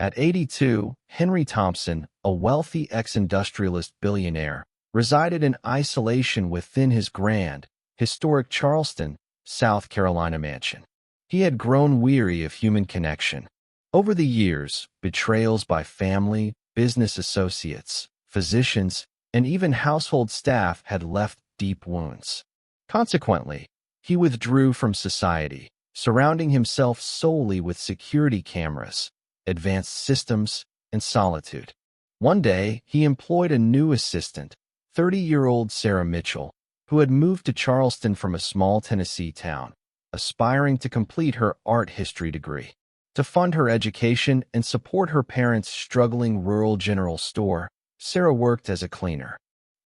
At 82, Henry Thompson, a wealthy ex-industrialist billionaire, resided in isolation within his grand, historic Charleston, South Carolina mansion. He had grown weary of human connection. Over the years, betrayals by family, business associates, physicians, and even household staff had left deep wounds. Consequently, he withdrew from society, surrounding himself solely with security cameras, advanced systems, and solitude. One day, he employed a new assistant, 30-year-old Sarah Mitchell, who had moved to Charleston from a small Tennessee town, aspiring to complete her art history degree. To fund her education and support her parents' struggling rural general store, Sarah worked as a cleaner.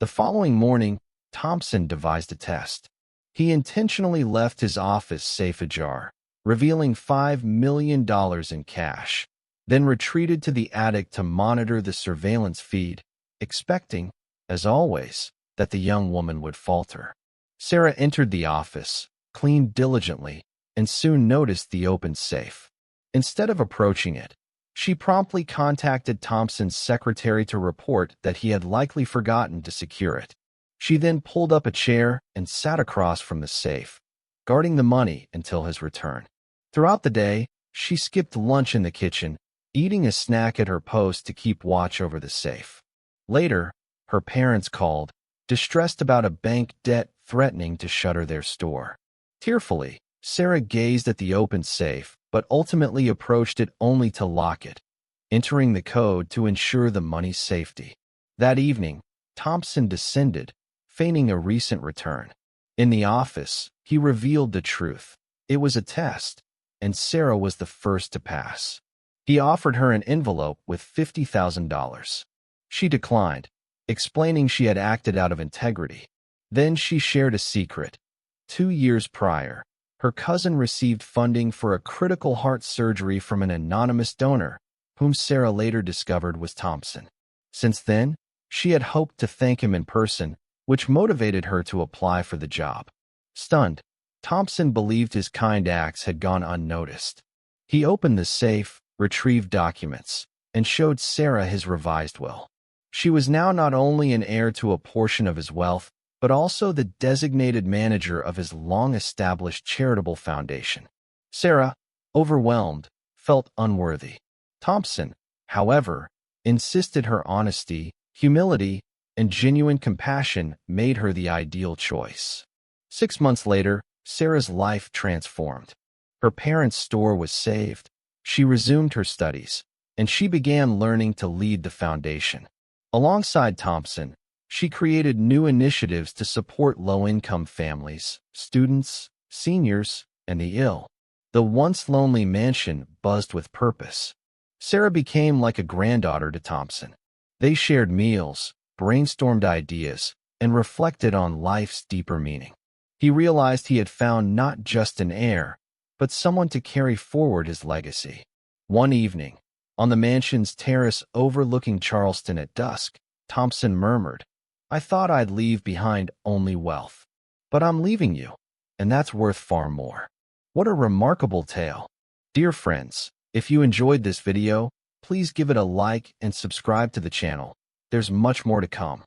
The following morning, Thompson devised a test. He intentionally left his office safe ajar, revealing $5 million in cash, then retreated to the attic to monitor the surveillance feed, expecting, as always, that the young woman would falter. Sarah entered the office, cleaned diligently, and soon noticed the open safe. Instead of approaching it, she promptly contacted Thompson's secretary to report that he had likely forgotten to secure it. She then pulled up a chair and sat across from the safe, guarding the money until his return. Throughout the day, she skipped lunch in the kitchen, eating a snack at her post to keep watch over the safe. Later, her parents called, distressed about a bank debt threatening to shutter their store. Tearfully, Sarah gazed at the open safe, but ultimately approached it only to lock it, entering the code to ensure the money's safety. That evening, Thompson descended, feigning a recent return. In the office, he revealed the truth. It was a test, and Sarah was the first to pass. He offered her an envelope with $50,000. She declined, explaining she had acted out of integrity. Then she shared a secret. 2 years prior, her cousin received funding for a critical heart surgery from an anonymous donor, whom Sarah later discovered was Thompson. Since then, she had hoped to thank him in person, which motivated her to apply for the job. Stunned, Thompson believed his kind acts had gone unnoticed. He opened the safe, retrieved documents, and showed Sarah his revised will. She was now not only an heir to a portion of his wealth, but also the designated manager of his long-established charitable foundation. Sarah, overwhelmed, felt unworthy. Thompson, however, insisted her honesty, humility, and genuine compassion made her the ideal choice. 6 months later, Sarah's life transformed. Her parents' store was saved, she resumed her studies, and she began learning to lead the foundation. Alongside Thompson, she created new initiatives to support low-income families, students, seniors, and the ill. The once lonely mansion buzzed with purpose. Sarah became like a granddaughter to Thompson. They shared meals, brainstormed ideas, and reflected on life's deeper meaning. He realized he had found not just an heir, but someone to carry forward his legacy. One evening, on the mansion's terrace overlooking Charleston at dusk, Thompson murmured, "I thought I'd leave behind only wealth. But I'm leaving you, and that's worth far more." What a remarkable tale. Dear friends, if you enjoyed this video, please give it a like and subscribe to the channel. There's much more to come.